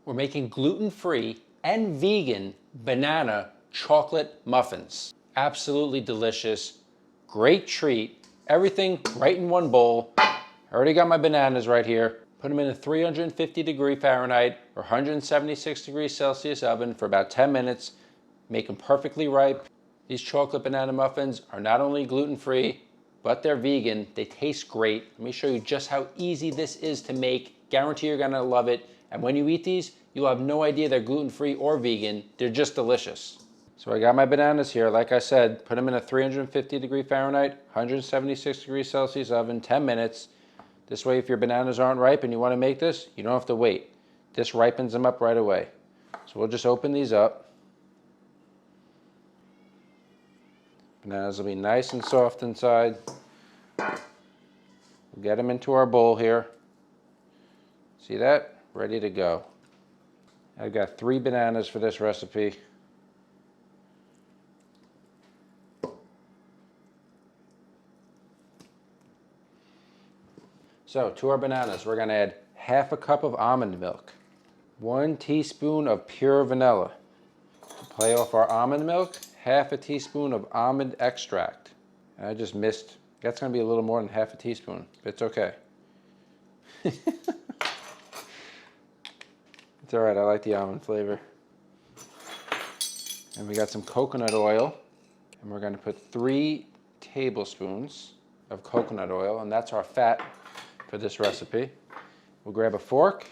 We're making gluten-free and vegan banana chocolate muffins. Absolutely delicious, great treat, everything right in one bowl. I already got my bananas right here. Put them in a 350 Fahrenheit or 176 °C oven for about 10 minutes. Make them perfectly ripe. These chocolate banana muffins are not only gluten-free, but they're vegan. They taste great. Let me show you just how easy this is to make. Guarantee you're gonna love it. And when you eat these, you'll have no idea they're gluten-free or vegan. They're just delicious. So I got my bananas here. Like I said, put them in a 350 Fahrenheit, 176 °C oven, 10 minutes. This way, if your bananas aren't ripe and you wanna make this, you don't have to wait. This ripens them up right away. So we'll just open these up. Bananas will be nice and soft inside. We'll get them into our bowl here. See that? Ready to go. I've got 3 bananas for this recipe. So to our bananas, we're going to add half a cup of almond milk, 1 teaspoon of pure vanilla. To play off our almond milk, half a teaspoon of almond extract. And I just missed, that's going to be a little more than half a teaspoon, but it's okay. It's all right, I like the almond flavor. And we got some coconut oil, and we're going to put 3 tablespoons of coconut oil, and that's our fat for this recipe. We'll grab a fork,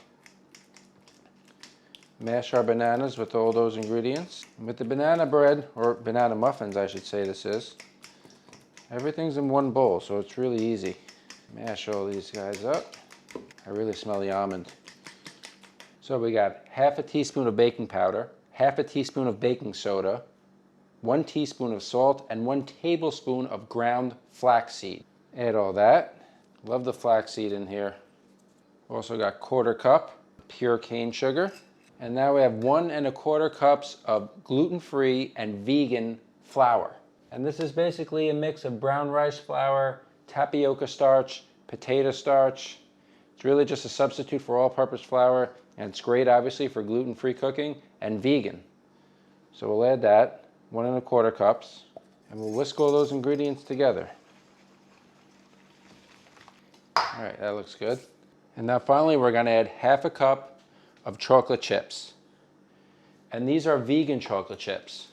mash our bananas with all those ingredients. And with the banana bread, or banana muffins I should say this is, everything's in one bowl, so it's really easy. Mash all these guys up. I really smell the almond. So we got half a teaspoon of baking powder, half a teaspoon of baking soda, 1 teaspoon of salt, and 1 tablespoon of ground flaxseed. Add all that. Love the flaxseed in here. Also got 1/4 cup pure cane sugar. And now we have 1 1/4 cups of gluten-free and vegan flour. And this is basically a mix of brown rice flour, tapioca starch, potato starch. It's really just a substitute for all-purpose flour, and it's great obviously for gluten-free cooking and vegan. So we'll add that, 1 1/4 cups, and we'll whisk all those ingredients together. All right, that looks good. And now finally we're going to add half a cup of chocolate chips. And these are vegan chocolate chips.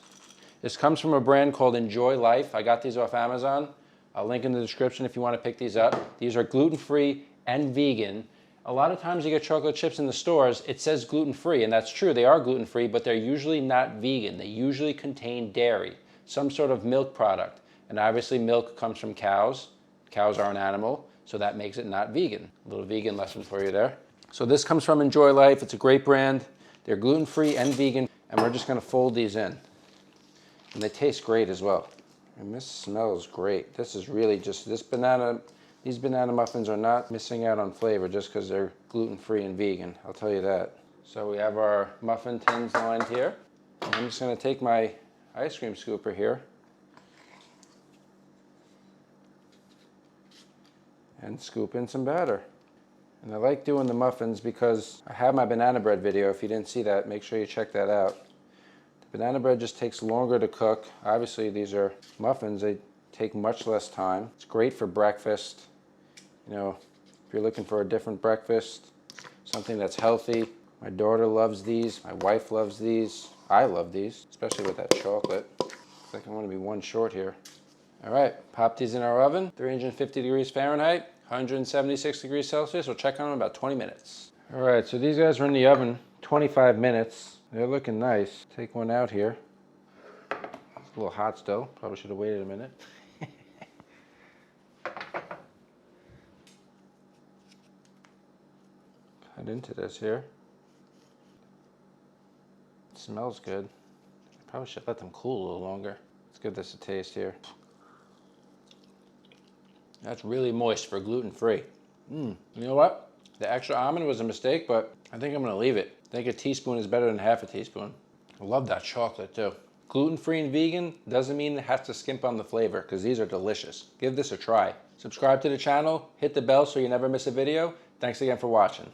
This comes from a brand called Enjoy Life. I got these off Amazon. I'll link in the description if you want to pick these up. These are gluten-free and vegan. A lot of times you get chocolate chips in the stores, it says gluten-free, and that's true, they are gluten-free, but they're usually not vegan. They usually contain dairy, some sort of milk product. And obviously milk comes from cows. Cows are an animal, so that makes it not vegan. A little vegan lesson for you there. So this comes from Enjoy Life. It's a great brand. They're gluten-free and vegan, and we're just going to fold these in. And they taste great as well. And this smells great. This is really just, these banana muffins are not missing out on flavor just because they're gluten-free and vegan. I'll tell you that. So we have our muffin tins lined here. And I'm just going to take my ice cream scooper here and scoop in some batter. And I like doing the muffins because I have my banana bread video. If you didn't see that, make sure you check that out. The banana bread just takes longer to cook. Obviously, these are muffins. They take much less time. It's great for breakfast. You know, if you're looking for a different breakfast, something that's healthy. My daughter loves these. My wife loves these. I love these, especially with that chocolate. Looks like I'm going to be one short here. All right, pop these in our oven, 350 Fahrenheit. 176°C. We'll check on them in about 20 minutes. All right, so these guys are in the oven 25 minutes. They're looking nice. Take one out here. It's a little hot still. Probably should have waited a minute. Cut into this here. It smells good. I probably should let them cool a little longer. Let's give this a taste here. That's really moist for gluten-free. You know what? The extra almond was a mistake, but I think I'm gonna leave it. I think a teaspoon is better than half a teaspoon. I love that chocolate too. Gluten-free and vegan doesn't mean it has to skimp on the flavor, because these are delicious. Give this a try. Subscribe to the channel, hit the bell so you never miss a video. Thanks again for watching.